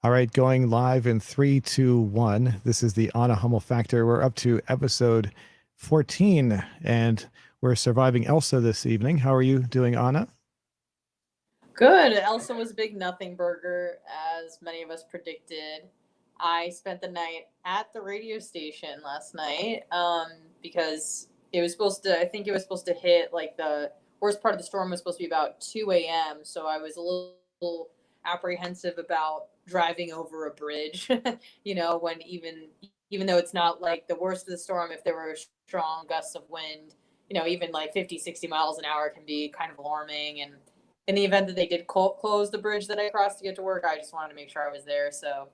All right, going live in three, two, one. This is the Anna Hummel Factor. We're up to episode 14, and we're surviving Elsa this evening. How are you doing, Anna? Good. Elsa was a big nothing burger, as many of us predicted. I spent the night at the radio station last night because it was supposed to, I think it was supposed to hit like the worst part of the storm was supposed to be about 2 a.m. So I was a little apprehensive about driving over a bridge, when even though it's not like the worst of the storm, if there were strong gusts of wind, even like 50, 60 miles an hour can be kind of alarming. And in the event that they did close the bridge that I crossed to get to work, I just wanted to make sure I was there. So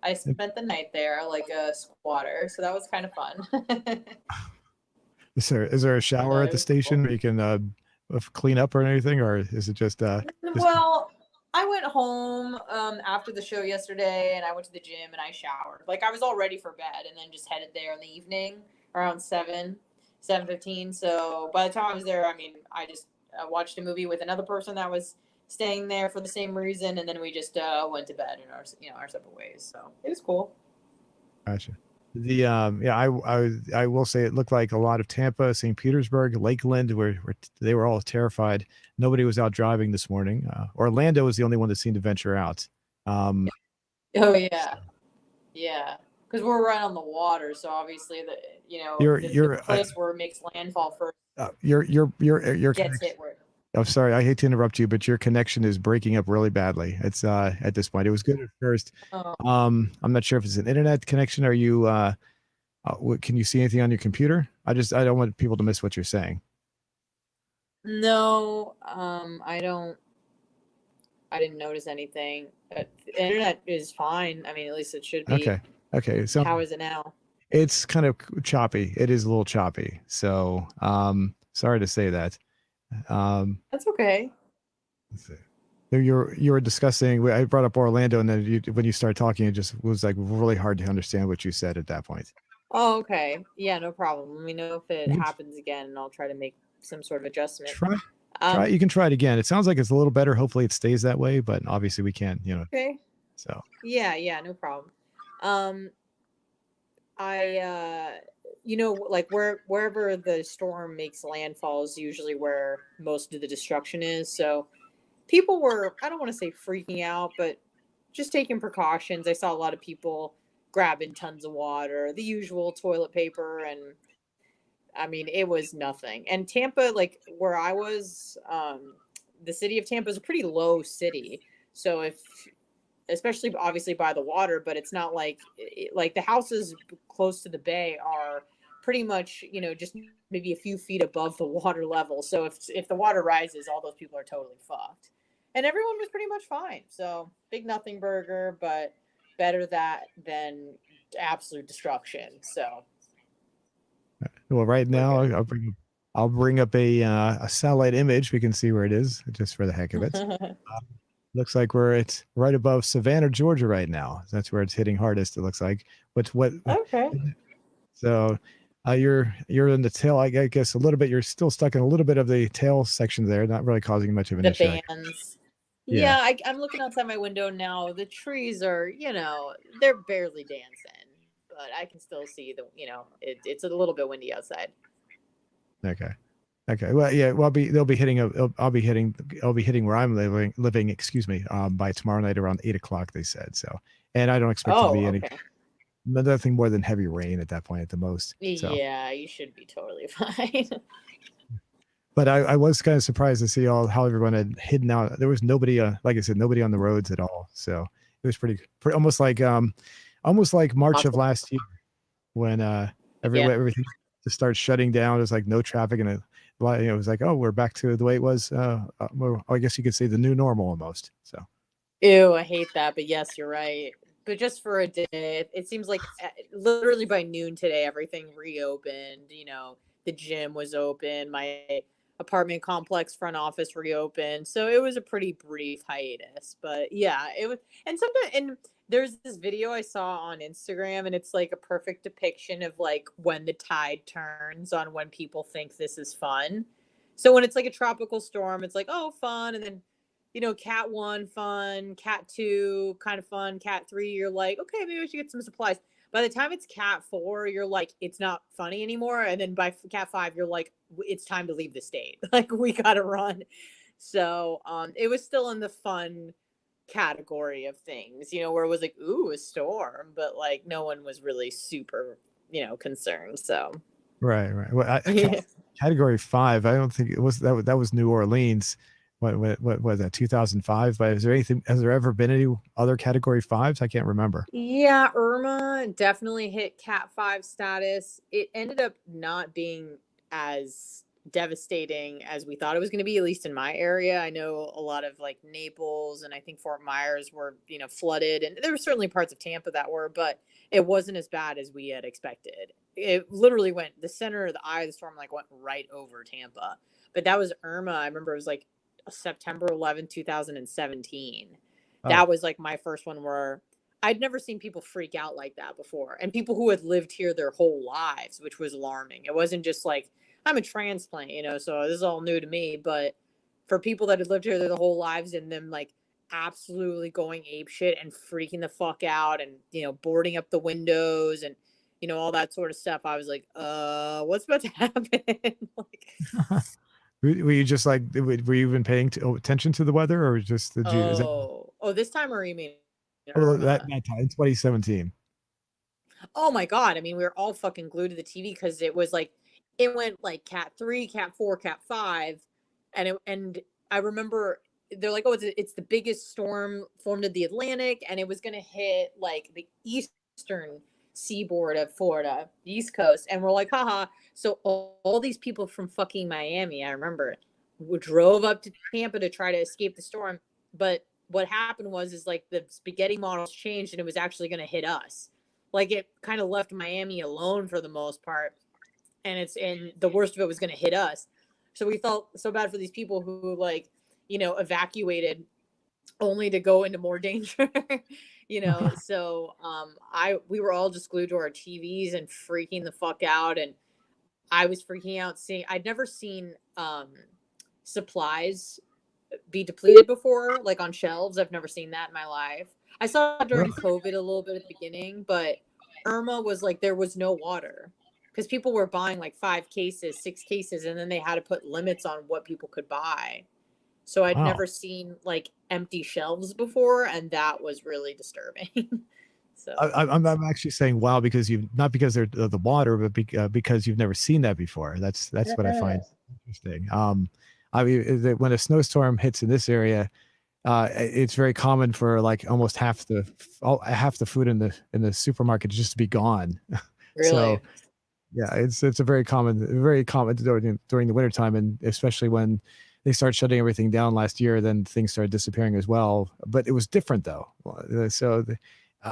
I spent the night there like a squatter. So that was kind of fun. Is there a shower But at it the was cool. station where you can clean up or anything, or is it just Well, I went home after the show yesterday and I went to the gym and I showered. Like I was all ready for bed and then just headed there in the evening around 7:15. So by the time I was there, I mean, I just watched a movie with another person that was staying there for the same reason, and then we just went to bed in our separate ways. So it was cool. gotcha? Yeah, I will say it looked like a lot of Tampa, St. Petersburg, Lakeland, where they were all terrified. Nobody was out driving this morning. Orlando was the only one that seemed to venture out. Um, Oh yeah, yeah. Because we're right on the water, so obviously you're the you're place where it makes landfall first your gets connection. hit where. I'm sorry, I hate to interrupt you, but your connection is breaking up really badly. It's at this point. It was good at first. Oh I'm not sure if it's an internet connection. Are you can you see anything on your computer? I don't want people to miss what you're saying. no, I don't. I didn't notice anything. The internet is fine. I mean, at least it should be. Okay. Okay. So How is it now? it's kind of choppy. It is a little choppy. So sorry to say that. Um That's okay. let's see. You were discussing. I brought up Orlando, and then when you started talking, it just was like really hard to understand what you said at that point. Oh, okay. Yeah, no problem. Let me know if it You can happens again, and I'll try to make some sort of adjustment. try try. Um, You can try it again. It sounds like it's a little better. Hopefully, it stays that way. But obviously, we can't. okay. So Yeah, yeah, no problem. Um, I like wherever the storm makes landfall is usually where most of the destruction is. So people were, I don't want to say freaking out, but just taking precautions. I saw a lot of people grabbing tons of water, the usual toilet paper, and I mean, it was nothing. And Tampa, like where I was, the city of Tampa is a pretty low city. So if, especially obviously by the water, but it's not like the houses close to the bay are pretty much, just maybe a few feet above the water level. So if the water rises, all those people are totally fucked. And everyone was pretty much fine. So big nothing burger, but better that than absolute destruction. So well, right we're now I'll bring up a satellite image. We can see where it is, just for the heck of it. good. Looks like it's right above Savannah, Georgia, right now. That's where it's hitting hardest. It looks like. What? Okay. So, you're in the tail. I guess a little bit. You're still stuck in a little bit of the tail section there, not really causing much of an The issue. bands. Yeah. Yeah, I'm looking outside my window now. The trees are, they're barely dancing, but I can still see it's a little bit windy outside. Okay. Okay. Well, yeah. Well, they'll be hitting I'll be hitting where I'm living. Excuse me. By tomorrow night around 8 o'clock, they said. So, and I don't expect it to Oh, be okay. nothing more than heavy rain at that point at the most. So, Yeah, you should be totally fine. but I was kind of surprised to see how everyone had hidden out. There was nobody, like I said, nobody on the roads at all. So it was pretty almost like March of Awesome. last year when Yeah. everything just starts shutting down. There's like no traffic, and it was like, oh, we're back to the way it was. Well, I guess you could say the new normal almost. So Ew, I hate that, but yes, you're right. But just for a day, it seems like literally by noon today, everything reopened. The gym was open, my apartment complex front office reopened. So it was a pretty brief hiatus. But yeah, it was. And there's this video I saw on Instagram, and it's like a perfect depiction of like when the tide turns on when people think this is fun. So when it's like a tropical storm, it's like, oh, fun. And then cat 1 fun, cat 2 kind of fun, cat 3 you're like, okay, maybe we should get some supplies. By the time it's cat 4, you're like, it's not funny anymore, and then by cat 5 you're like, it's time to leave the state. Like, we got to run. So it was still in the fun category of things, where it was like, ooh, a storm, but like no one was really super, concerned. So Right. Well, yeah. category 5. I don't think it was that. That was New Orleans. What was that? 2005. But is there anything? Has there ever been any other category 5s? I can't remember. Yeah, Irma definitely hit cat 5 status. It ended up not being as devastating as we thought it was going to be, at least in my area. I know a lot of like Naples and I think Fort Myers were, flooded, and there were certainly parts of Tampa that were, but it wasn't as bad as we had expected. It literally went, the center of the eye of the storm like went right over Tampa. But that was Irma. I remember it was like September 11th, 2017. Oh, That was like my first one where I'd never seen people freak out like that before. And people who had lived here their whole lives, which was alarming. It wasn't just like, I'm a transplant, so this is all new to me. But for people that had lived here their whole lives and them like absolutely going ape shit and freaking the fuck out and, boarding up the windows and, all that sort of stuff, I was like, what's about to happen? Like, were you just like? Were you even paying attention to the weather, or just did you? Is that this time, or you mean that Irma? time in 2017? Oh my god! I mean, we were all fucking glued to the TV because it was like, it went like cat 3, cat 4, cat 5, and I remember they're like, oh, it's the biggest storm formed in the Atlantic, and it was gonna hit like the eastern seaboard of Florida, the East Coast, and we're like, haha. So all these people from fucking Miami, I remember, drove up to Tampa to try to escape the storm, but what happened was is like the spaghetti models changed and it was actually going to hit us. Like, it kind of left Miami alone for the most part, and the worst of it was going to hit us. So we felt so bad for these people who like, evacuated only to go into more danger. So I we were all just glued to our TVs and freaking the fuck out, and I was freaking out seeing, I'd never seen supplies be depleted before, like on shelves. I've never seen that in my life. I saw it Really? during COVID a little bit at the beginning, but Irma was like, there was no water because people were buying like 5 cases, 6 cases, and then they had to put limits on what people could buy. So I'd Wow. never seen like empty shelves before, and that was really disturbing. So I'm actually saying wow because you've not because they're the water, but because you've never seen that before. That's what I find interesting. I mean, when a snowstorm hits in this area, it's very common for like almost half the food in the supermarket just to be gone. So really, yeah, it's a very common during the wintertime, and especially when they start shutting everything down last year, then things started disappearing as well. But it was different though.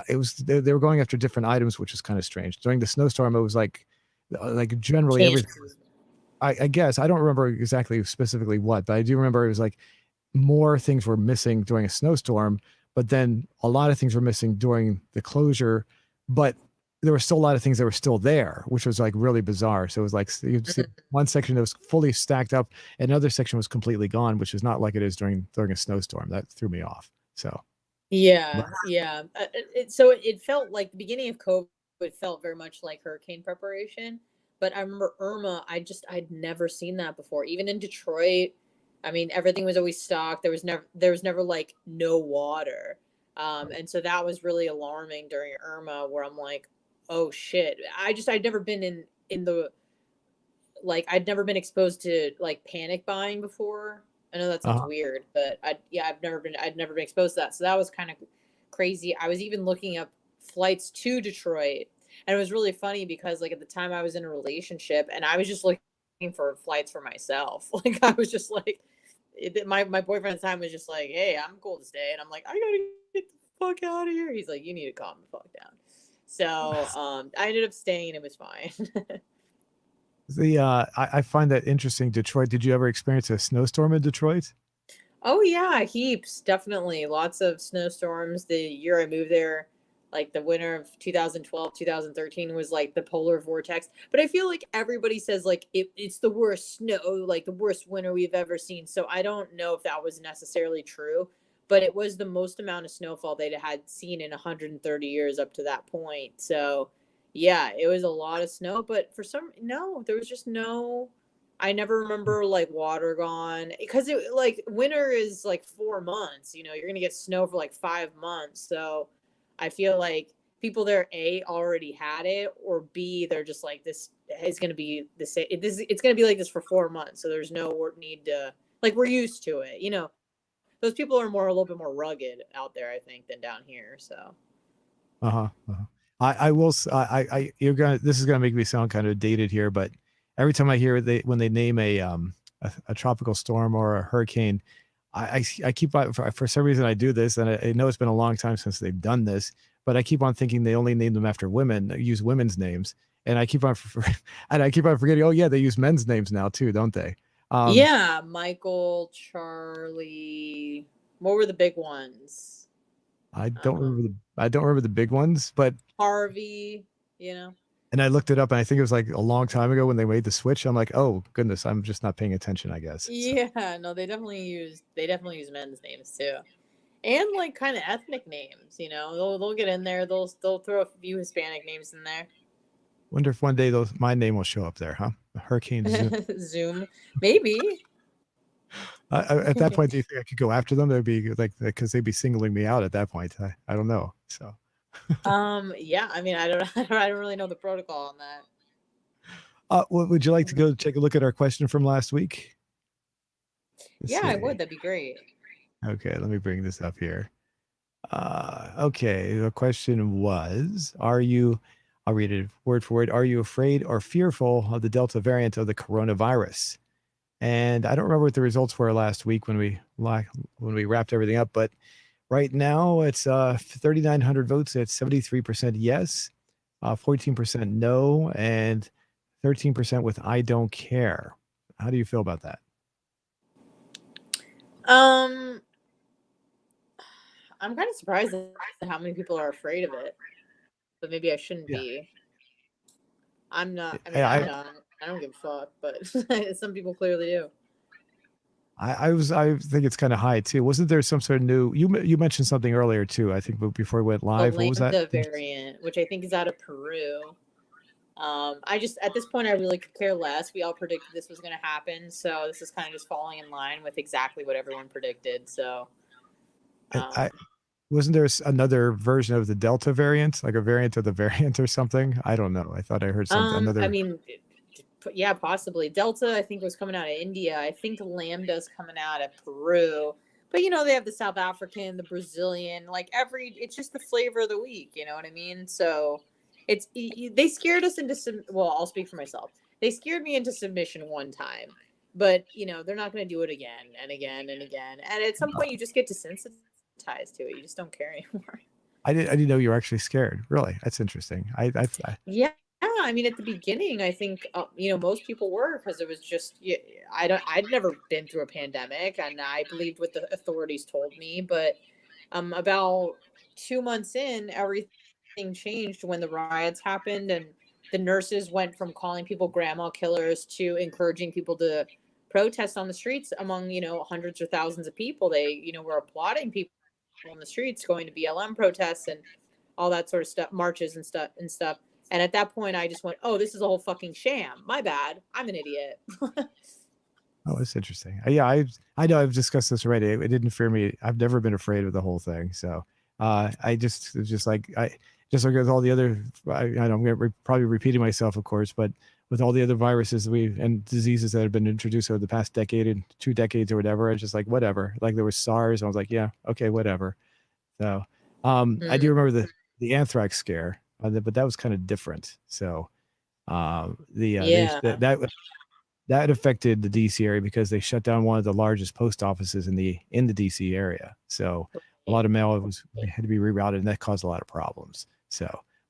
It was they were going after different items, which is kind of strange. During the snowstorm, it was like generally change. everything. I guess I don't remember exactly specifically what, but I do remember it was like more things were missing during a snowstorm, but then a lot of things were missing during the closure, but there were still a lot of things that were still there, which was like really bizarre. So it was like you'd see one section that was fully stacked up, and another section was completely gone, which is not like it is during a snowstorm. That threw me off. So, but, Yeah, yeah. So it felt like the beginning of COVID felt very much like hurricane preparation. But I remember Irma, I'd never seen that before. Even in Detroit, I mean, everything was always stocked. There was never like no water. And so that was really alarming during Irma, where I'm like, oh shit. I'd never been in the, like, I'd never been exposed to like panic buying before. I know that sounds uh, weird, but I'd never been exposed to that. So that was kind of crazy. I was even looking up flights to Detroit, and it was really funny because like at the time I was in a relationship and I was just looking for flights for myself. Like, I was just like, my boyfriend at the time was just like, "Hey, I'm cool to stay," and I'm like, "I gotta get the fuck out of here." He's like, "You need to calm the fuck down." So I ended up staying and it was fine. I find that interesting. Detroit. Did you ever experience a snowstorm in Detroit? Oh yeah, heaps, definitely. Lots of snowstorms. The year I moved there, Like the winter of 2012, 2013 was like the polar vortex. But I feel like everybody says like it's the worst snow, like the worst winter we've ever seen. So I don't know if that was necessarily true, but it was the most amount of snowfall they'd had seen in 130 years up to that point. So yeah, it was a lot of snow, but for some, no, there was just no. I never remember like water gone because it like winter is like 4 months. You know, you're gonna get snow for like 5 months. So I feel like people there A already had it, or B they're just like this is gonna be the same. It's gonna be like this for 4 months. So there's no need to like we're used to it. You know, those people are more a little bit more rugged out there, I think, than down here. So Uh-huh. Uh-huh. I will you're gonna this is gonna make me sound kind of dated here, but every time I hear when they name a tropical storm or a hurricane, I keep on for some reason I do this, and I know it's been a long time since they've done this, but I keep on thinking they only name them after women, use women's names, and I keep on and I keep on forgetting. Oh yeah, they use men's names now too, don't they? Um, yeah, Michael, Charlie, what were the big ones? I don't remember the big ones, but Harvey, you know. and I looked it up, and I think it was like a long time ago when they made the switch. I'm like, oh goodness, I'm just not paying attention, I guess. So, Yeah, no, they definitely use men's names too. And like kind of ethnic names, you know. They'll get in there. They'll throw a few Hispanic names in there. wonder if one day my name will show up there, huh? Hurricane Zoom. Zoom, maybe. At that point, do you think I could go after them? They'd be like, because they'd be singling me out at that point. I don't know. So, Yeah. I mean, I don't. I don't really know the protocol on that. would you like to go take a look at our question from last week? Let's Yeah, I see. would. That'd be great. Okay, let me bring this up here. Okay, the question was, I'll read it word for word. Are you afraid or fearful of the Delta variant of the coronavirus? And I don't remember what the results were last week when we wrapped everything up, but right now it's 3,900 votes. It's 73% yes, 14% no, and 13% with I don't care. How do you feel about that? Um, I'm kind of surprised at how many people are afraid of it, but maybe I shouldn't Yeah. be. I'm not. I mean, I'm I, not. I don't give a fuck, but some people clearly do. I think it's kind of high too. Wasn't there some sort of new? You mentioned something earlier too. I think before we went The live. What was that? Lambda variant, which I think is out of Peru. I just at this point I really could care less. We all predicted this was going to happen, so this is kind of just falling in line with exactly what everyone predicted. So, I wasn't there another version of the Delta variant, like a variant of the variant or something? I don't know. I thought I heard something. I Another. mean, yeah, possibly Delta. I think was coming out of India. I think Lambda's coming out of Peru. But you know they have the South African, the Brazilian, like it's just the flavor of the week. You know what I mean? So they scared us into some. Well, I'll speak for myself. They scared me into submission one time, but you know they're not going to do it again and again and again. And at some point, you just get desensitized to it. You just don't care anymore. I didn't know you were actually scared. Really, that's interesting. Yeah, I mean, at the beginning, I think you know most people were because it was just I'd never been through a pandemic, and I believed what the authorities told me. But about 2 months in, everything changed when the riots happened, and the nurses went from calling people grandma killers to encouraging people to protest on the streets among hundreds or thousands of people. They were applauding people in the streets going to BLM protests and all that sort of stuff, marches and stuff. And at that point, I just went, "Oh, this is a whole fucking sham. My bad. I'm an idiot." Oh, that's interesting. Yeah, I know I've discussed this already. It didn't fear me. I've never been afraid of the whole thing. So, I just it's just like just like with all the other. I know I'm probably repeating myself, of course, but with all the other viruses and diseases that have been introduced over the past decade and 2 decades or whatever, it's just like whatever. Like there was SARS, I was like, yeah, okay, whatever. So, I do Mm, remember the anthrax scare, but that was kind of different. So, yeah. that affected the DC area because they shut down one of the largest post offices in the DC area. So a lot of mail had to be rerouted, and that caused a lot of problems. So,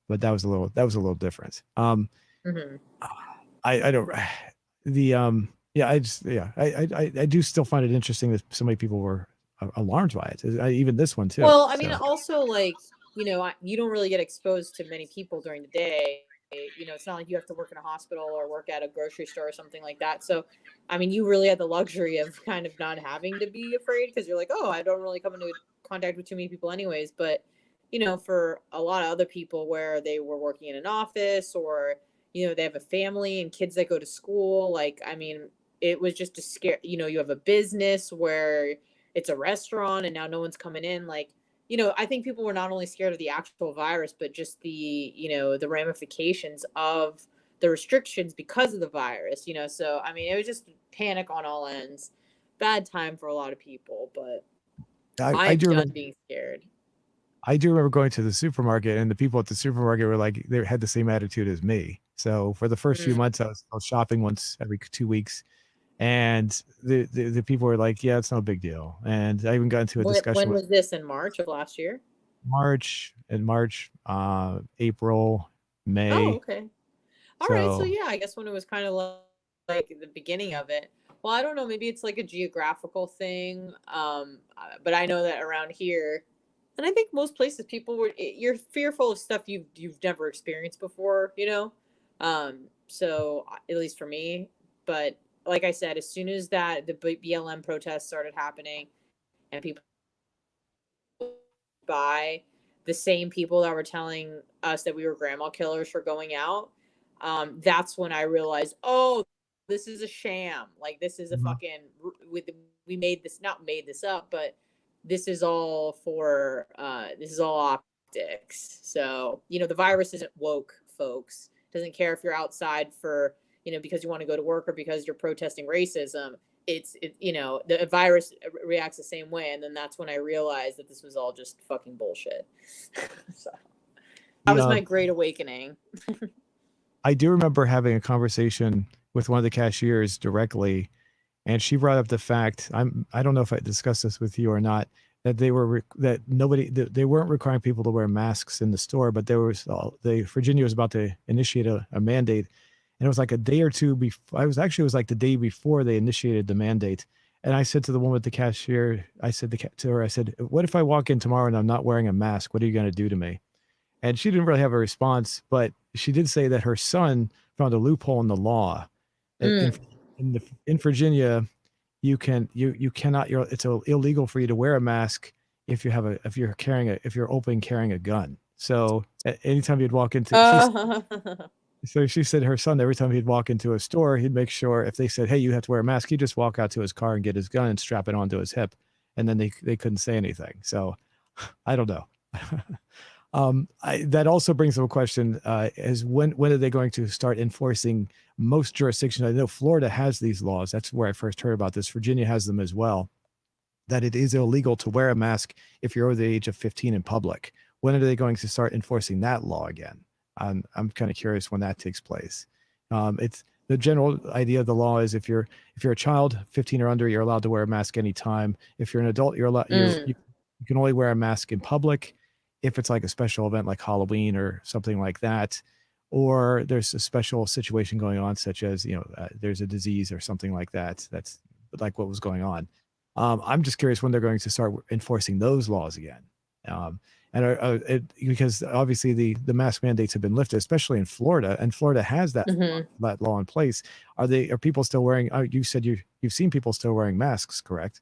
but that was a little different. Hmm. I don't the yeah I just yeah I do still find it interesting that so many people were alarmed by it. Even this one too. Well, I mean, So also like you don't really get exposed to many people during the day. It's not like you have to work in a hospital or work at a grocery store or something like that. So, I mean, you really had the luxury of kind of not having to be afraid because you're like, oh, I don't really come into contact with too many people anyways. But, for a lot of other people where they were working in an office or, they have a family and kids that go to school, like, I mean, it was just a scare, you have a business where it's a restaurant and now no one's coming in. Like, I think people were not only scared of the actual virus, but just the ramifications of the restrictions because of the virus, So, I mean, it was just panic on all ends. Bad time for a lot of people, but I I'm do done remember. being scared. I do remember going to the supermarket, and the people at the supermarket were like, they had the same attitude as me. So for the first few Mm. months, I was shopping once every 2 weeks, and the people were like, "Yeah, it's no big deal." And I even got into a discussion When with was this, in March of last year? March, April, Oh, May. okay. All right. So So yeah, I guess when it was kind of like the beginning of it. Well, I don't know. Maybe it's like a geographical thing. But I know that around here, and I think most places, people you're fearful of stuff you've never experienced before. So at least for me, but like I said, as soon as the BLM protests started happening and people by the same people that were telling us that we were grandma killers for going out, that's when I realized, oh, this is a sham. Like this is a mhm. fucking we made this not made this up, but this is all optics. So the virus isn't woke, folks. Doesn't care if you're outside for because you want to go to work or because you're protesting racism. The virus reacts the same way, and then that's when I realized that this was all just fucking bullshit. So that the was my great awakening. I do remember having a conversation with one of the cashiers directly, and she brought up the fact, I don't know if I discussed this with you or not, that they weren't requiring people to wear masks in the store, but there was Virginia was about to initiate a mandate, and it was like a day or two before. It was like the day before they initiated the mandate. And I said to the woman at the cashier, I said to her, I said, "What if I walk in tomorrow and I'm not wearing a mask? What are you going to do to me?" And she didn't really have a response, but she did say that her son found a loophole in the law. In Mm. in Virginia, you cannot it's illegal for you to wear a mask if you're open carrying a gun. So anytime you'd walk into Uh, so she said her son, every time he'd walk into a store, he'd make sure if they said, "Hey, you have to wear a mask," he'd just walk out to his car and get his gun and strap it onto his hip, and then they couldn't say anything. So I don't know. That also brings up a question: is when are they going to start enforcing most jurisdictions? I know Florida has these laws. That's where I first heard about this. Virginia has them as well. That it is illegal to wear a mask if you're over the age of 15 in public. When are they going to start enforcing that law again? I'm kind of curious when that takes place. It's the general idea of the law is if you're a child 15 or under, you're allowed to wear a mask anytime. If you're an adult, you're allowed mm. you can only wear a mask in public if it's like a special event like Halloween or something like that, or there's a special situation going on, such as there's a disease or something like that. That's like what was going on. I'm just curious when they're going to start enforcing those laws again. Because obviously the mask mandates have been lifted, especially in Florida, and Florida has Hmm. that law in place. Are people still wearing? You said you've seen people still wearing masks, correct?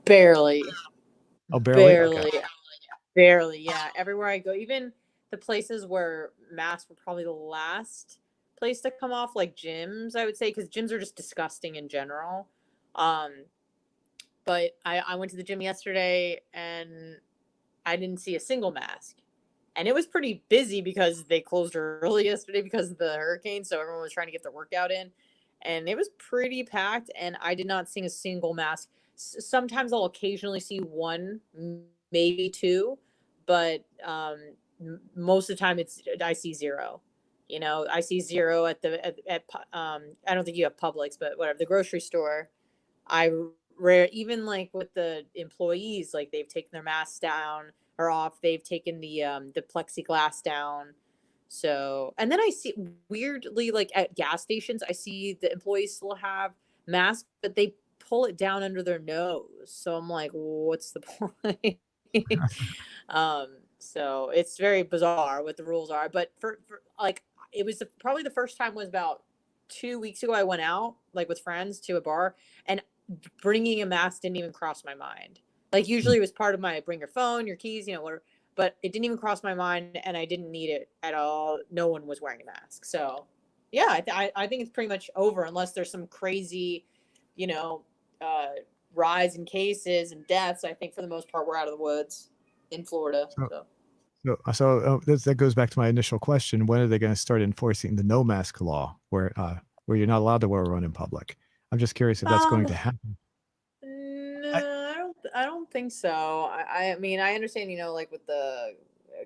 Barely, Oh, barely. Okay. barely, barely. Yeah, everywhere I go, even the places where masks were probably the last place to come off, like gyms, I would say, because gyms are just disgusting in general. Um, but I went to the gym yesterday and I didn't see a single mask. And it was pretty busy because they closed early yesterday because of the hurricane. So everyone was trying to get their workout in. And it was pretty packed. And I did not see a single mask. Sometimes I'll occasionally see one, maybe two. But most of the time, I see zero. I see zero I don't think you have Publix, but whatever, the grocery store. I rare even like with the employees, like they've taken their masks down or off. They've taken the plexiglass down. So, and then I see weirdly like at gas stations, I see the employees still have masks, but they pull it down under their nose. So I'm like, what's the point? um, So it's very bizarre what the rules are. But for like, it was probably the first time was about 2 weeks ago. I went out like with friends to a bar, and bringing a mask didn't even cross my mind. Like Mm. usually it was part of my bring your phone, your keys, whatever. But it didn't even cross my mind, and I didn't need it at all. No one was wearing a mask, so yeah, I think it's pretty much over unless there's some crazy, you know, uh, rise in cases and deaths. I think for the most part we're out of the woods in Florida. So, So that goes back to my initial question. When are they going to start enforcing the no mask law where you're not allowed to wear one in public? I'm just curious if that's going um to happen. I, no, I don't think so. I mean I understand, like with the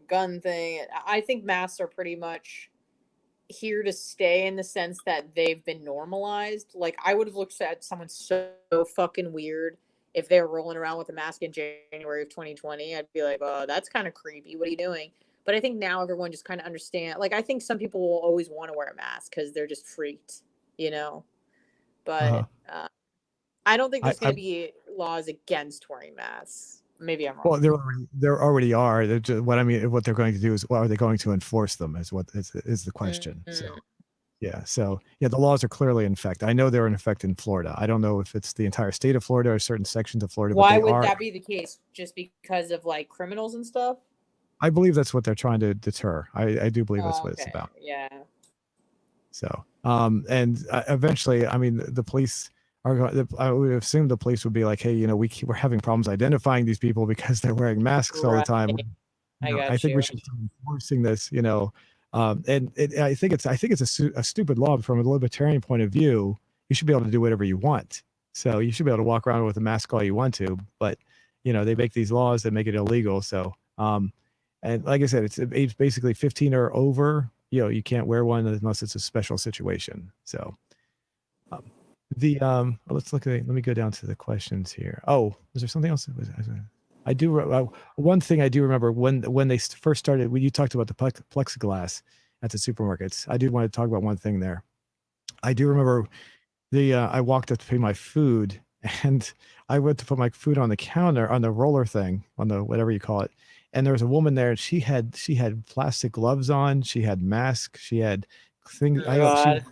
gun thing. I think masks are pretty much here to stay in the sense that they've been normalized. Like I would have looked at someone so fucking weird if they were rolling around with a mask in January of 2020. I'd be like, oh, that's kind of creepy. What are you doing? But I think now everyone just kind of understand. Like I think some people will always want to wear a mask because they're just freaked, you know. uh, But I don't think there's going I to be laws against wearing masks. Maybe I'm well, wrong. there already are. What I mean, what they're going to do is, well, are they going to enforce them? Is the question. So Mm-hmm. yeah, the laws are clearly in effect. I know they're in effect in Florida. I don't know if it's the entire state of Florida or certain sections of Florida, but Why they would are. that be the case? Just because of like criminals and stuff? I believe that's what they're trying to deter. I do believe that's Oh, what it's okay. about. Yeah. So, and eventually, I mean, the police are. I would assume the police would be like, hey, we're having problems identifying these people because they're wearing masks all the time. Right. I I got think we you. should start enforcing this. And I think it's a stupid law from a libertarian point of view. You should be able to do whatever you want. So you should be able to walk around with a mask all you want to. But they make these laws that make it illegal. So and like I said, it's age basically 15 or over. You can't wear one unless it's a special situation. So um, let's let me go down to the questions here. Oh, was there something else? I do one thing I do remember when they first started. When you talked about the plexiglass at the supermarkets, I do want to talk about one thing there. I do remember I walked up to pay my food, and I went to put my food on the counter on the roller thing, on the whatever you call it, and there was a woman there, and she had plastic gloves on, she had masks, she had things. Oh, She was God.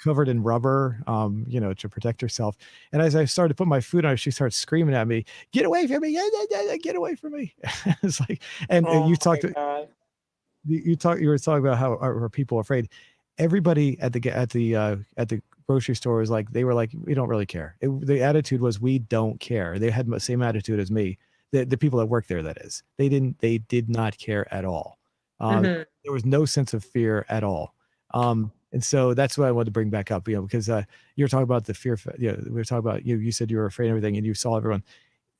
covered in rubber, to protect herself. And as I started to put my food on, she starts screaming at me, "Get away from me! Yeah, yeah, yeah, get away from me!" It's like, and Oh my God. you were talking about how are people afraid. Everybody at the grocery store was like, they were like, we don't really care. The attitude was, we don't care. They had the same attitude as me. The people that work there, that is, they did not care at all. uh, Hmm. there was no sense of fear at all. And so that's what I wanted to bring back up, because you were talking about the fear. We were talking about, you said you were afraid of everything and you saw everyone.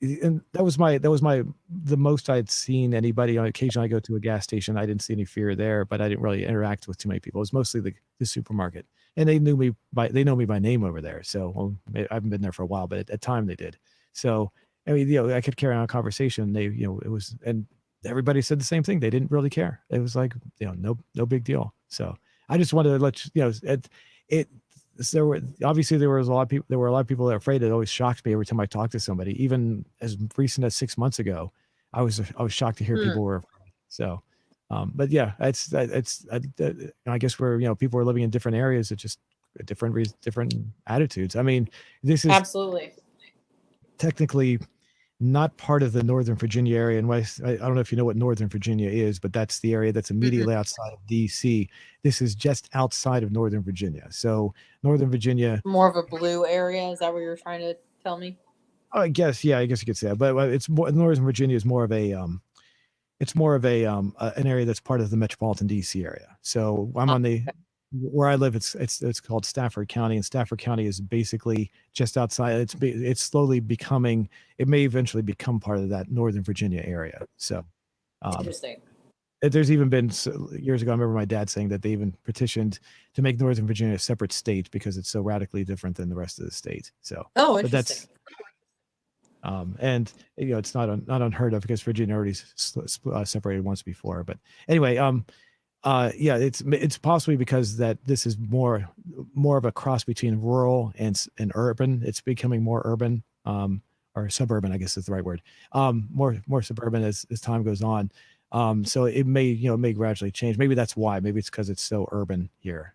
And that was my the most I'd seen anybody. On occasion I go to a gas station, I didn't see any fear there, but I didn't really interact with too many people. It was mostly the supermarket, and they know me by name over there. So, well, I haven't been there for a while, but at time they did. So I mean, I could carry on a conversation. It was, and everybody said the same thing. They didn't really care. It was like, no big deal. So I just wanted to let it there were obviously there was a lot of people. There were a lot of people that were afraid. It always shocked me every time I talked to somebody, even as recent as 6 months ago. I was shocked to hear Hmm. people were afraid. So, but yeah, I guess we're people are living in different areas. It's just different attitudes. I mean, this is Absolutely. technically not part of the Northern Virginia area. And I don't know if you know what Northern Virginia is, but that's the area that's Hmm. immediately outside of DC. This is just outside of Northern Virginia. So Northern Virginia, More of a blue area. Is that what you're trying to tell me? I guess, yeah, I guess you could say that, but it's more, Northern Virginia is more of an area that's part of the metropolitan DC area. So I'm Oh, on the okay. where I live. It's called Stafford County, and Stafford County is basically just outside. It's slowly becoming. It may eventually become part of that Northern Virginia area. So um, Interesting. there's even been years ago. I remember my dad saying that they even petitioned to make Northern Virginia a separate state because it's so radically different than the rest of the state. So, Oh, but interesting. that's and it's not unheard of because Virginia already separated once before. But anyway, yeah, it's possibly because that this is more of a cross between rural and urban. It's becoming more urban, or suburban, I guess is the right word. More suburban as time goes on. So it may, may gradually change. Maybe that's why. Maybe it's because it's so urban here.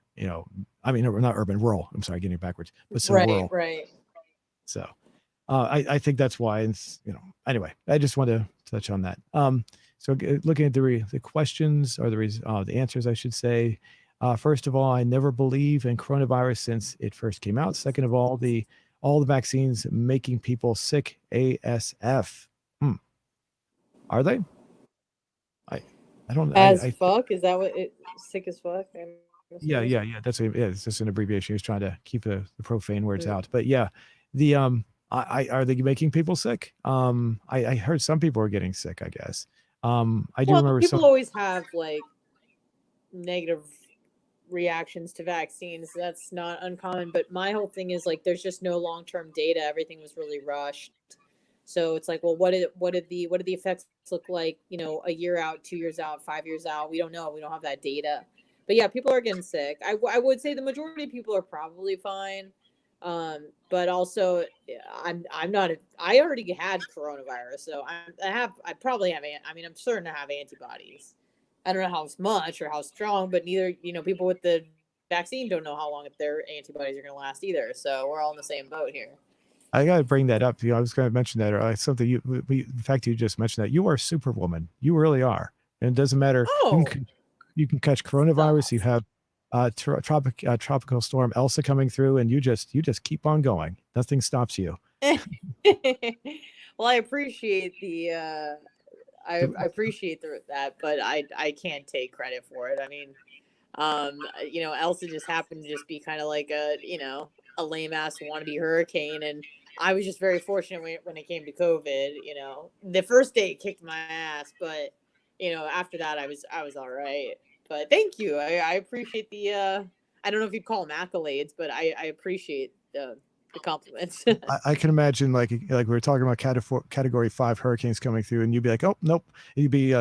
I mean, not urban, rural. I'm sorry, getting it backwards, but so Right, rural. right. So I think that's why. It's, anyway, I just want to touch on that. So looking at the questions or the answers, I should say. First of all, I never believe in coronavirus since it first came out. Second of all the vaccines making people sick ASF. Hmm. Are they? I I don't As I fuck? Is that what it sick as fuck? I'm Yeah, assuming. yeah, yeah. It's just an abbreviation. He was trying to keep the profane words Mm. out. But yeah, the I are they making people sick? I heard some people are getting sick, I guess. I do Well, remember people some. always have like negative reactions to vaccines. That's not uncommon. But my whole thing is like there's just no long term data. Everything was really rushed. So it's like, well, what did the effects look like? A year out, 2 years out, 5 years out. We don't know. We don't have that data. But yeah, people are getting sick. I would say the majority of people are probably fine. But also, I'm not. I already had coronavirus, so I probably have. I mean, I'm certain to have antibodies. I don't know how much or how strong, but neither people with the vaccine don't know how long their antibodies are going to last either. So we're all in the same boat here. I got to bring that up. I was going to mention that, or something. The fact you just mentioned that you are Superwoman. You really are, and it doesn't matter. Oh, You can catch coronavirus. You stop. have tropical storm Elsa coming through, and you just keep on going. Nothing stops you. Well, I appreciate the I The- appreciate that, but I can't take credit for it. I mean, Elsa just happened to just be kind of like a lame ass wannabe hurricane, and I was just very fortunate when it came to COVID. The first day it kicked my ass, but after that I was all right. But thank you. I appreciate the I don't know if you'd call them accolades, but I appreciate the compliments. I can imagine we were talking about category 5 hurricanes coming through, and you'd be like, oh nope, you'd be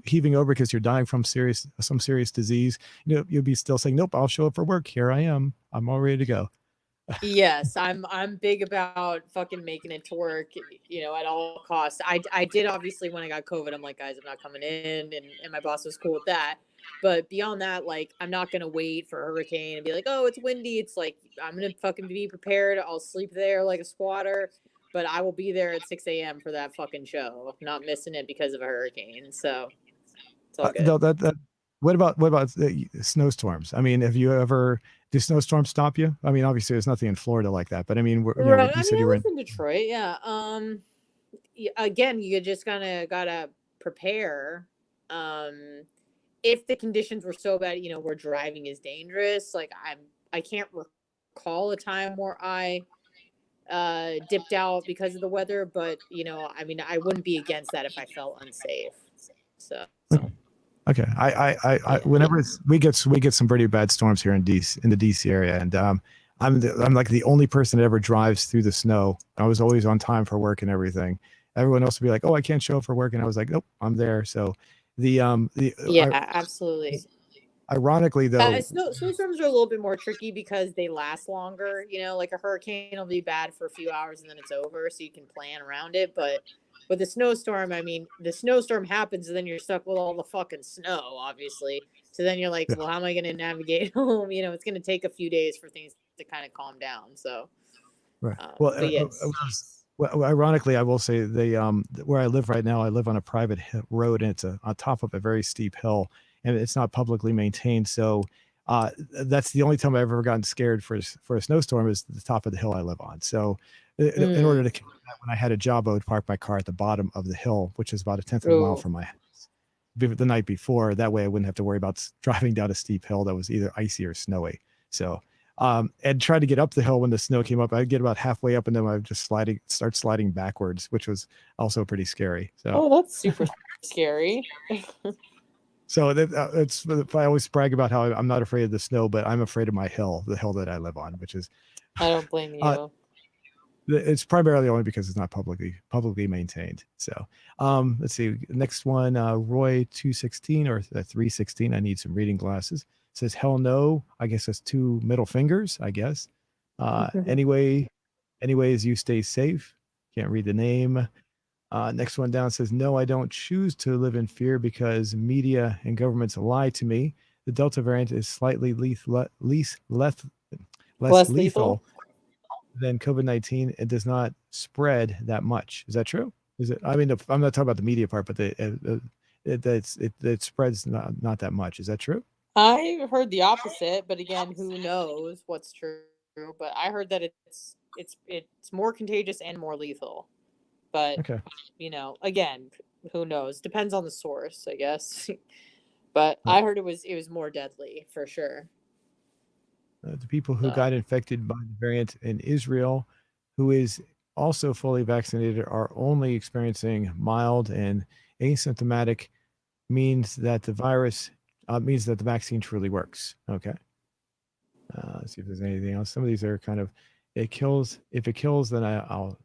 heaving over because you're dying from some serious disease. You'd be still saying, nope, I'll show up for work. Here I am. I'm all ready to go. Yes, I'm big about fucking making it to work, at all costs. I did obviously when I got COVID, I'm like, guys, I'm not coming in, and my boss was cool with that. But beyond that, like, I'm not gonna wait for a hurricane and be like, oh, it's windy. It's like I'm gonna fucking be prepared. I'll sleep there like a squatter, but I will be there at 6 a.m. for that fucking show. Not missing it because of a hurricane. So it's all good. No, that. What about snowstorms? I mean, have you ever do snowstorms stop you? I mean, obviously there's nothing in Florida like that, but I mean, Right. you I mean, said you I were live in. in Detroit. Yeah. Again, you just kind of gotta prepare. Um, if the conditions were so bad, where driving is dangerous, like I can't recall a time where I dipped out because of the weather, but I mean, I wouldn't be against that if I felt unsafe. So Okay, yeah. whenever we get some pretty bad storms here in DC, in the DC area, and I'm like the only person that ever drives through the snow. I was always on time for work and everything. Everyone else would be like, "Oh, I can't show up for work," and I was like, "Nope, I'm there." So the Yeah, absolutely. ironically though, Snowstorms are a little bit more tricky because they last longer. Like a hurricane will be bad for a few hours and then it's over, so you can plan around it. But with a snowstorm, I mean, the snowstorm happens and then you're stuck with all the fucking snow, obviously. So then you're like, yeah, well, how am I going to navigate home? It's going to take a few days for things to kind of calm down. So, right. Well, but yes. ironically, I will say where I live right now, I live on a private road, and it's on top of a very steep hill, and it's not publicly maintained. So that's the only time I've ever gotten scared for a snowstorm is the top of the hill I live on. So in order Mm. to counter that, when I had a job, I would park my car at the bottom of the hill, which is about a tenth of a mile Oh. from my house. The night before, that way I wouldn't have to worry about driving down a steep hill that was either icy or snowy. So and tried to get up the hill when the snow came up. I'd get about halfway up and then I would just start sliding backwards, which was also pretty scary. So, Oh, that's super scary. it's I always brag about how I'm not afraid of the snow, but I'm afraid of my hill, the hill that I live on, which is I don't blame uh, you. it's primarily only because it's not publicly maintained. So, let's see. Next one, Roy 216 or 316. I need some reading glasses. Says hell no. I guess that's two middle fingers. I guess. Anyways, you stay safe. Can't read the name. Next one down says, no, I don't choose to live in fear because media and governments lie to me. The Delta variant is slightly less Less lethal. lethal than COVID-19 and does not spread that much. Is that true? Is it? I mean, I'm not talking about the media part, but it spreads not that much. Is that true? I heard the opposite, but again, who knows what's true? But I heard that it's more contagious and more lethal. But Okay. again, who knows? Depends on the source, I guess. But Right. I heard it was more deadly for sure. The people who So got infected by the variant in Israel, who is also fully vaccinated, are only experiencing mild and asymptomatic, means that the vaccine truly works. Okay. Let's see if there's anything else. Some of these are kind of, it kills. If it kills, then I'll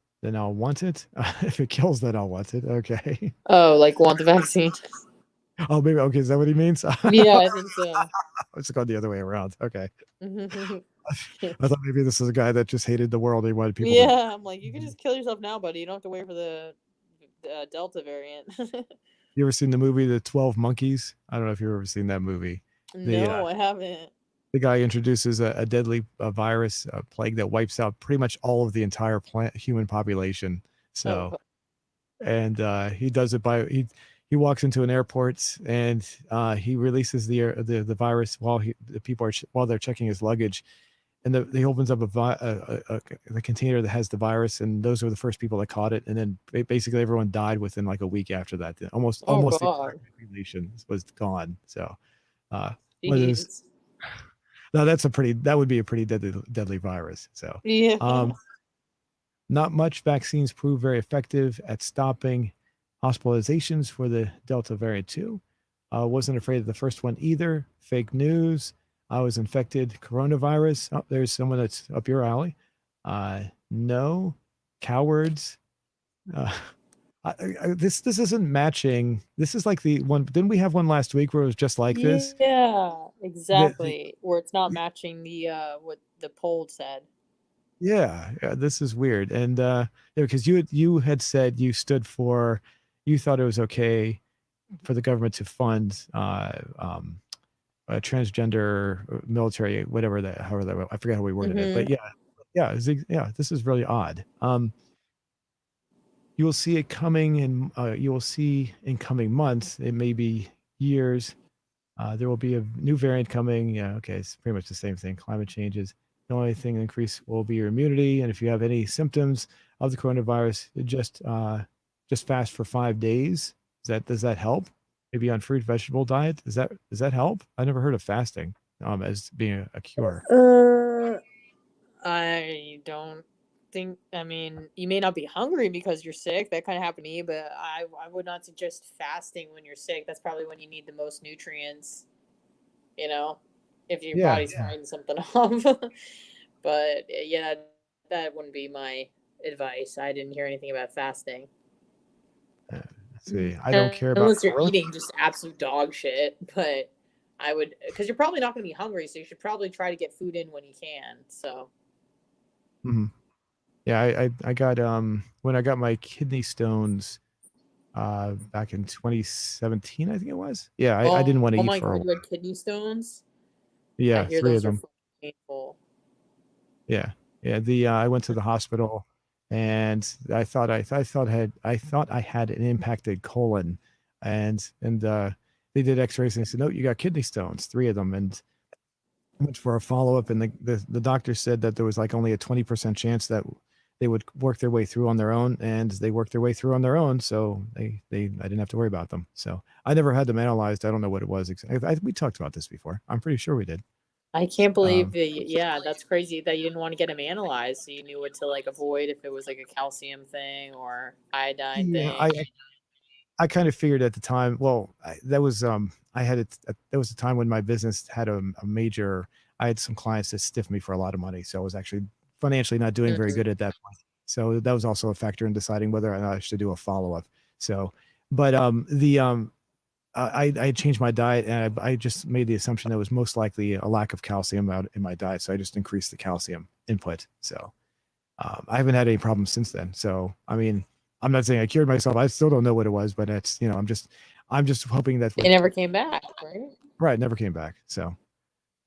want it. If it kills, then I'll want it. Okay. oh, like want the vaccine? Oh, maybe. Okay. Is that what he means? Yeah, I think so. It's gone the other way around. Okay. yeah, I thought maybe this is a guy that just hated the world. He wanted people to. I'm like, you can just kill yourself now, buddy. You don't have to wait for the Delta variant. You ever seen the movie The 12 Monkeys? I don't know if you've ever seen that movie. The no, I haven't. the guy introduces a deadly virus, a plague that wipes out pretty much all of the entire human population. Oh, So, and he does it by he walks into an airport and he releases the virus while the people are while they're checking his luggage, and he opens up the container that has the virus, and those were the first people that caught it, and then basically everyone died within like a week after that. oh Almost the entire God, population was gone. So, what is jeez. now that would be a pretty deadly virus. So, Yeah. not much vaccines prove very effective at stopping hospitalizations for the Delta variant too. Wasn't afraid of the first one either. Fake news. I was infected coronavirus. Oh, there's someone that's up your alley. No, cowards. Uh, this isn't matching. This is like the one. Didn't we have one last week where it was just like this? Yeah, The exactly. Where it's not matching the what the poll said. yeah, this is weird. And because you had said you thought it was okay for the government to fund transgender military, whatever that, however that, I forget how we worded it, but Mm-hmm. yeah, this is really odd. You will see it coming, and you will see in coming months, it may be years. There will be a new variant coming. Yeah, okay, it's pretty much the same thing. Climate changes. The only thing increase will be your immunity, and if you have any symptoms of the coronavirus, just fast for 5 days. Does that help? Maybe on fruit vegetable diet. Does that help? I never heard of fasting as being a cure. I don't think. I mean, you may not be hungry because you're sick. That kind of happened to me, but I would not suggest fasting when you're sick. That's probably when you need the most nutrients. You know, if your Yeah. body's fighting something off. But yeah, that wouldn't be my advice. I didn't hear anything about fasting. Let's see. I don't care about Unless you're corona. eating just absolute dog shit, but I would, because you're probably not going to be hungry, so you should probably try to get food in when you can. So, Mhm. Yeah, I got when I got my kidney stones back in 2017, I think it was. Yeah, I didn't want to oh eat my for a god, while. you had kidney stones? I Yeah, hear three of those are them. fucking painful. Yeah, yeah. The I went to the hospital, and I thought I had an impacted colon, and they did X-rays and they said, no, you got kidney stones, three of them, and I went for a follow up, and the doctor said that there was like only a 20% chance that they would work their way through on their own, and they worked their way through on their own, so I didn't have to worry about them. So I never had them analyzed. I don't know what it was. We talked about this before. I'm pretty sure we did. I can't believe Um, that, yeah, that's crazy that you didn't want to get them analyzed, so you knew what to like avoid if it was like a calcium thing or iodine yeah, thing. I kind of figured at the time. Well, that was I had it. That was a time when my business had a major. I had some clients that stiffed me for a lot of money, so I was actually financially not doing very Mhm. good at that point. So that was also a factor in deciding whether or not I should do a follow up. So, but the I changed my diet, and I just made the assumption that it was most likely a lack of calcium out in my diet, so I just increased the calcium input. So I haven't had any problems since then. So I mean, I'm not saying I cured myself. I still don't know what it was, but it's, I'm just hoping that They never came back, right? right, never came back. So,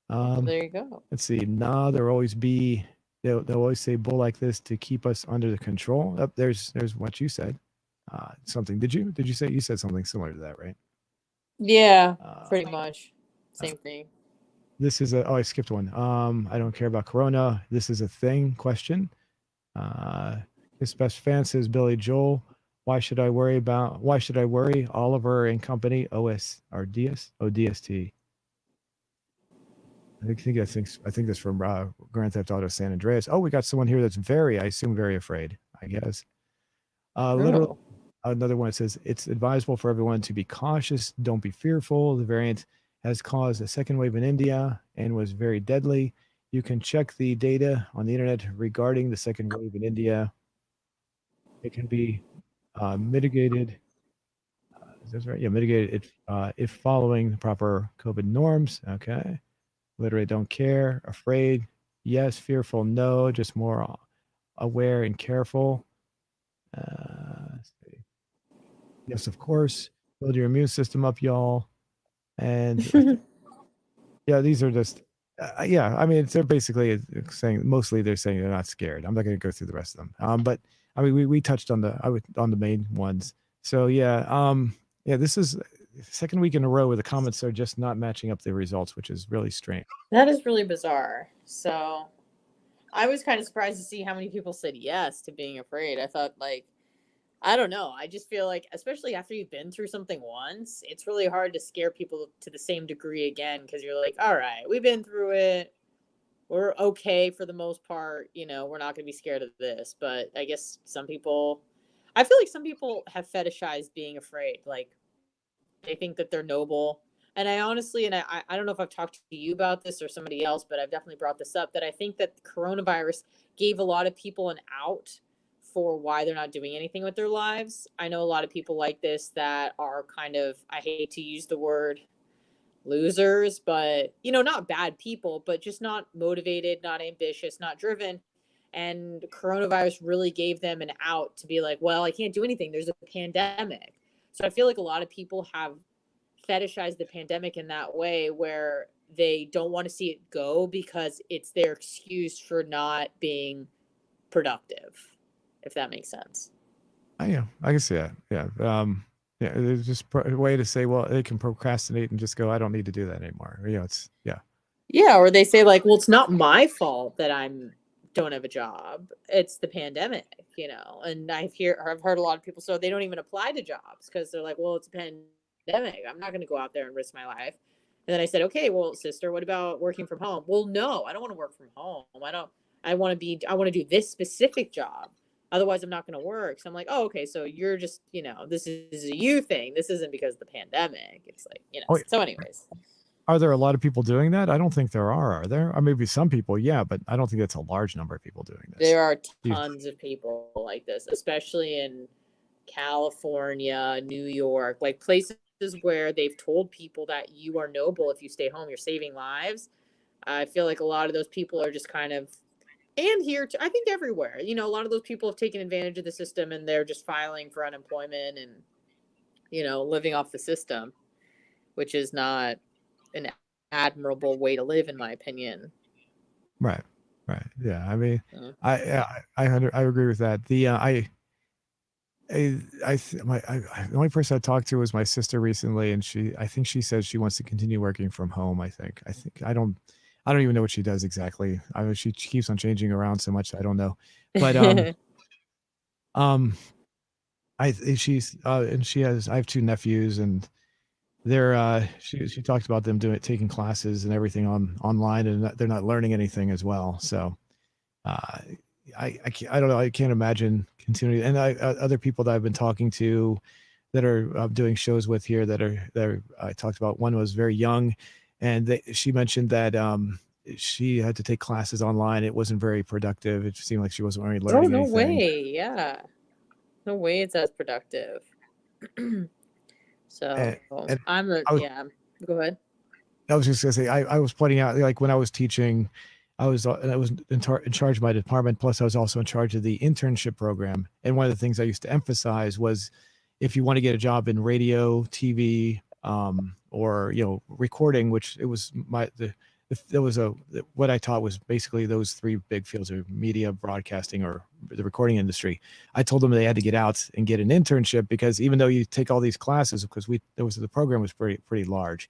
Well, um, there you go. let's see. Nah, there'll always be, they'll always say bull like this to keep us under the control. Up there's what you said. Something. Did you say you said something similar to that, right? Yeah, Uh, pretty much. uh, Same thing. this is a, oh, I skipped one. I don't care about Corona. This is a thing question. Uh, his best fan says Billy Joel. Why should I worry? Oliver and Company, OS or DS? Oh, DST. I think that's from Grand Theft Auto San Andreas. Oh, we got someone here that's I assume very afraid, I guess. Literally, Oh. another one says it's advisable for everyone to be cautious. Don't be fearful. The variant has caused a second wave in India and was very deadly. You can check the data on the internet regarding the second wave in India. It can be mitigated. Is this right? Yeah, mitigated if following the proper COVID norms. Okay. Literally don't care. Afraid. Yes. Fearful. No. Just more aware and careful. Let's see. Yes, of course. Build your immune system up, y'all. And yeah, these are just, yeah. I mean, they're basically saying mostly they're saying they're not scared. I'm not going to go through the rest of them. But I mean, we touched on on the main ones. So yeah, yeah. This is second week in a row where the comments are just not matching up the results, which is really strange. That is really bizarre. So I was kind of surprised to see how many people said yes to being afraid. I thought, like, I don't know. I just feel like, especially after you've been through something once, it's really hard to scare people to the same degree again because you're like, all right, we've been through it. We're okay for the most part. We're not going to be scared of this. But I guess I feel like some people have fetishized being afraid. Like, they think that they're noble. And I honestly, and I don't know if I've talked to you about this or somebody else, but I've definitely brought this up that I think that coronavirus gave a lot of people an out for why they're not doing anything with their lives. I know a lot of people like this that are kind of, I hate to use the word losers, but not bad people, but just not motivated, not ambitious, not driven. And coronavirus really gave them an out to be like, well, I can't do anything. There's a pandemic. So I feel like a lot of people have fetishized the pandemic in that way where they don't want to see it go because it's their excuse for not being productive, if that makes sense. Yeah, I can see that. Yeah. Yeah, it's just a way to say, well, they can procrastinate and just go, I don't need to do that anymore. It's, yeah. Yeah, or they say like, well, it's not my fault that I'm don't have a job. It's the pandemic. And I've heard a lot of people so they don't even apply to jobs because they're like, well, it's a pandemic. I'm not going to go out there and risk my life. And then I said, okay, well, sister, what about working from home? Well, no, I don't want to work from home. I want to do this specific job. Otherwise, I'm not going to work. So I'm like, oh, okay. So you're just, this is a you thing. This isn't because of the pandemic. It's like, Oh, so anyways. are there a lot of people doing that? I don't think there are there? Or maybe some people, yeah, but I don't think that's a large number of people doing this. There are tons of people like this, especially in California, New York, like places where they've told people that you are noble if you stay home, you're saving lives. I feel like a lot of those people are just kind of, and here, I think everywhere, a lot of those people have taken advantage of the system and they're just filing for unemployment and, living off the system, which is not an admirable way to live, in my opinion. Right. Right. Yeah. I mean, Uh, I agree with that. The only person I talked to was my sister recently, and I think she says she wants to continue working from home. I don't even know what she does exactly. I mean, she keeps on changing around so much. I don't know, but um, and I have two nephews, and she talked about them taking classes and everything online, and they're not learning anything as well. So uh, I don't know. I can't imagine continuing. And other people that I've been talking to that are doing shows with here I talked about. One was very young, and she mentioned that she had to take classes online. It wasn't very productive. It seemed like she wasn't really oh, learning no anything. way. Yeah. No way it's as productive. So And, and I'm a I was yeah. Go ahead. I was just gonna say I was pointing out, like, when I was teaching, I was in charge of my department. Plus, I was also in charge of the internship program. And one of the things I used to emphasize was, if you want to get a job in radio, TV, or recording, which it was there was a what I taught was basically those three big fields of media, broadcasting, or the recording industry. I told them they had to get out and get an internship, because even though you take all these classes, because the program was pretty large,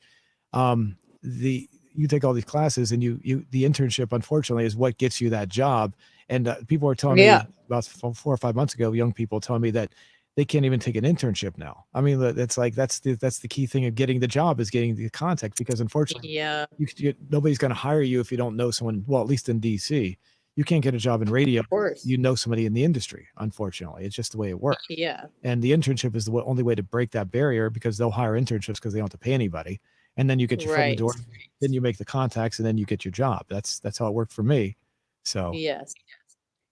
the you take all these classes, and the internship, unfortunately, is what gets you that job. And people were telling Yeah. me about 4 or 5 months ago, young people telling me that they can't even take an internship now. I mean, it's like that's the key thing of getting the job, is getting the contact, because unfortunately, Yeah. nobody's going to hire you if you don't know someone. Well, at least in DC, you can't get a job in radio. Of course. You know somebody in the industry. Unfortunately, it's just the way it works. Yeah. And the internship is the only way to break that barrier, because they'll hire internships because they don't have to pay anybody, and then you get your foot in the door. Then you make the contacts, and then you get your job. That's how it worked for me. So Yes.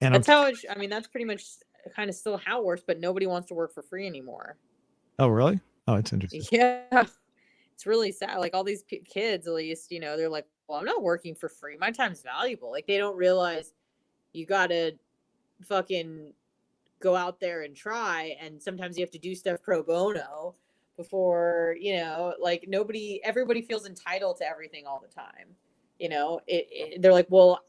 and That's how it. I mean, that's pretty much kind of still how it works, but nobody wants to work for free anymore. Oh, really? Oh, it's interesting. Yeah. It's really sad. Like all these kids, at least, they're like, well, I'm not working for free. My time's valuable. Like they don't realize you got to fucking go out there and try. And sometimes you have to do stuff pro bono before, like everybody feels entitled to everything all the time. They're like, well,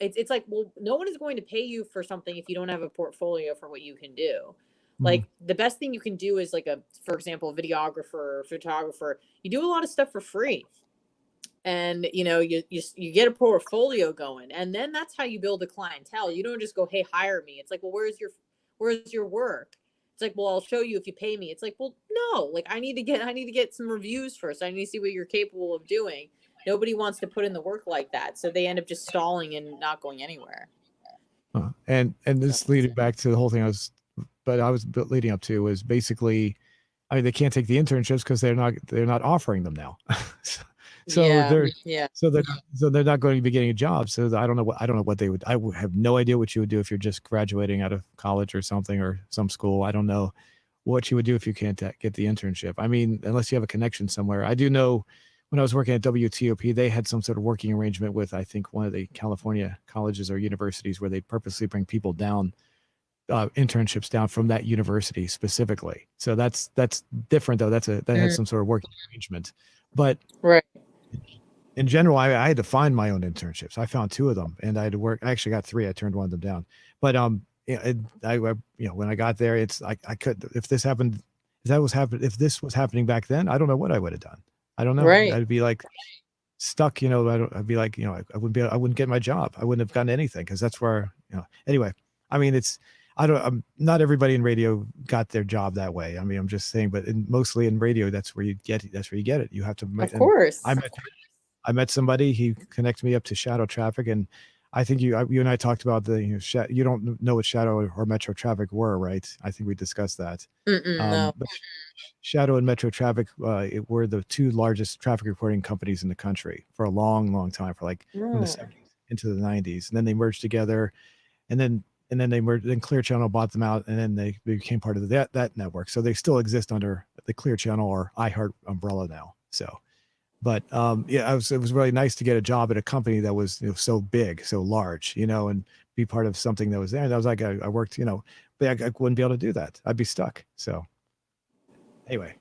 it's like, well, no one is going to pay you for something if you don't have a portfolio for what you can do. Like the best thing you can do is like for example, videographer or photographer. You do a lot of stuff for free, and you get a portfolio going, and then that's how you build a clientele. You don't just go, hey, hire me. It's like, well, where's your work? It's like, well, I'll show you if you pay me. It's like, well, no, like I need to get some reviews first. I need to see what you're capable of doing. Nobody wants to put in the work like that, so they end up just stalling and not going anywhere. And this leading back to the whole thing I was leading up to was basically, I mean, they can't take the internships because they're not offering them now. So they're not going to be getting a job. So I don't know what they would. I would have no idea what you would do if you're just graduating out of college or something, or some school. I don't know what you would do if you can't get the internship. I mean, unless you have a connection somewhere. I do know when I was working at WTOP, they had some sort of working arrangement with, I think, one of the California colleges or universities, where they purposely bring people down, internships down from that university specifically. So that's different though. That has some sort of working arrangement. But right. In general, I had to find my own internships. I found 2 of them, and I had to work. I actually got 3. I turned one of them down. But when I got there, it's I could, if this was happening back then, I don't know what I would have done. I don't know. Right. I'd be like stuck. I'd be like, I wouldn't get my job. I wouldn't have gotten anything, because that's where, Anyway, I mean, not everybody in radio got their job that way. I mean, I'm just saying, but mostly in radio, that's where you get it. You have to. Of course. I met somebody. He connected me up to Shadow Traffic, and I think you and I talked about you don't know what Shadow or Metro Traffic were, right? I think we discussed that. No. But Shadow and Metro Traffic were the 2 largest traffic reporting companies in the country for a long, long time, for like from the 70s into the 90s, and then they merged together, and then they merged. Then Clear Channel bought them out, and then they became part of that network. So they still exist under the Clear Channel or iHeart umbrella now. So. But it was really nice to get a job at a company that was so big, so large, and be part of something that was there. And I was like, I worked, but I wouldn't be able to do that. I'd be stuck. So anyway,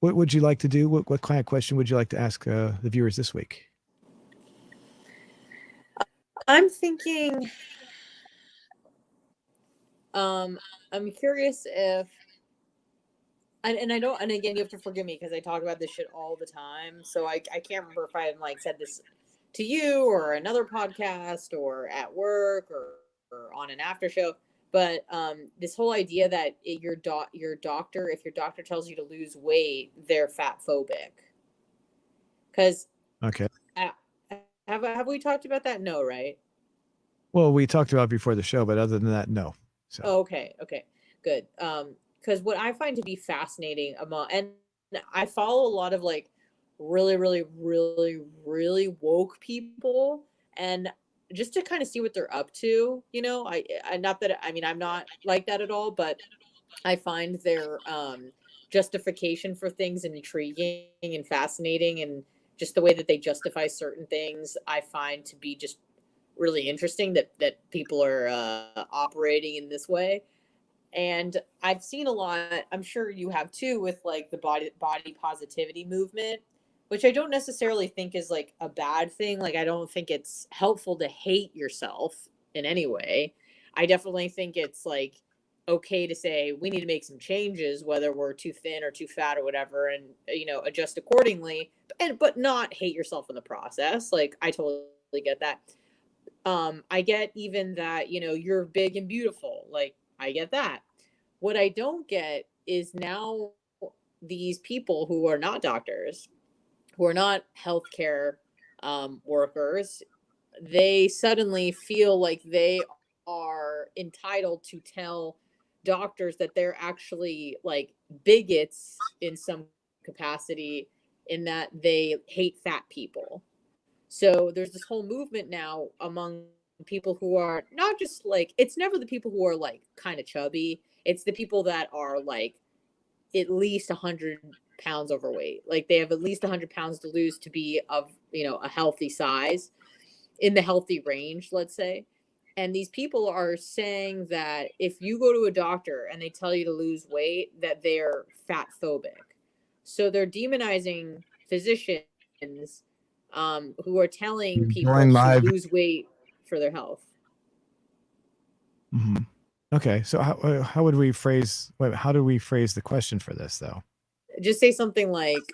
what would you like to do? What kind of question would you like to ask the viewers this week? I'm thinking, I'm curious if, and I don't, and again, you have to forgive me because I talk about this shit all the time. So I can't remember if I had said this to you or another podcast or at work or on an after show. But this whole idea that your doctor, if your doctor tells you to lose weight, they're fat phobic. Because okay, have we talked about that? No, right? Well, we talked about it before the show, but other than that, no. So okay, good. Because what I find to be fascinating and I follow a lot of really, really, really, really woke people, and just to kind of see what they're up to, I not that, I mean, I'm not like that at all, but I find their justification for things intriguing and fascinating, and just the way that they justify certain things, I find to be just really interesting that people are operating in this way. And I've seen a lot, I'm sure you have too, with like the body positivity movement, which I don't necessarily think is like a bad thing. Like I don't think it's helpful to hate yourself in any way. I definitely think it's like okay to say we need to make some changes, whether we're too thin or too fat or whatever, and adjust accordingly, and but not hate yourself in the process. Like I totally get that. I get even that, you're big and beautiful. Like I get that. What I don't get is now these people who are not doctors, who are not healthcare workers, they suddenly feel like they are entitled to tell doctors that they're actually like bigots in some capacity, in that they hate fat people. So there's this whole movement now among people who are not just like, it's never the people who are like kind of chubby. It's the people that are like at least 100 pounds overweight. Like they have at least 100 pounds to lose to be of, a healthy size, in the healthy range, let's say. And these people are saying that if you go to a doctor and they tell you to lose weight, that they're fat phobic. So they're demonizing physicians who are telling people Join to live. lose weight for their health. Mm-hmm. Okay, so how would we phrase? How do we phrase the question for this, though? Just say something like,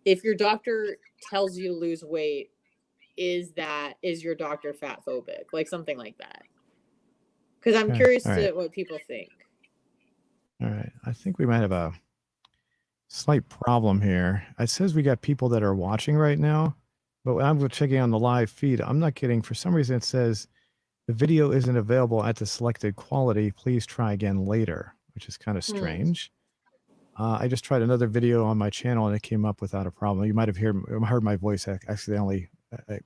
if your doctor tells you to lose weight, is your doctor fat phobic? Like something like that. Because I'm curious to what people think. All right, I think we might have a slight problem here. It says we got people that are watching right now, but when I'm checking on the live feed, I'm not getting. For some reason, it says the video isn't available at the selected quality. Please try again later, which is kind of strange. I just tried another video on my channel and it came up without a problem. You might have heard my voice accidentally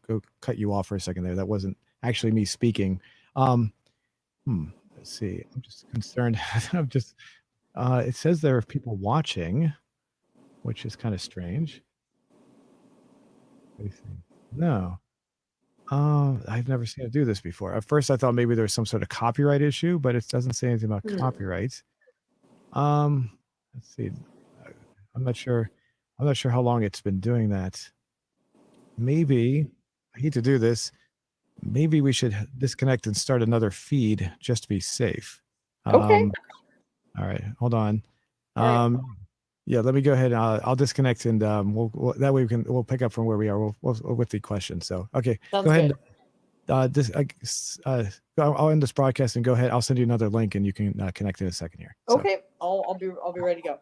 go cut you off for a second there. That wasn't actually me speaking. Let's see. I'm just concerned. I'm just. It says there are people watching, which is kind of strange. No. I've never seen it do this before. At first, I thought maybe there was some sort of copyright issue, but it doesn't say anything about copyright. Let's see. I'm not sure. I'm not sure how long it's been doing that. Maybe, I hate to do this. Maybe we should disconnect and start another feed just to be safe. Okay. All right, hold on. Yeah, let me go ahead. I'll disconnect and we'll that way we'll pick up from where we are. We'll with the question. So okay, Sounds go ahead. Good. I'll end this broadcast and go ahead. I'll send you another link and you can connect in a second here. Okay, I'll be ready to go.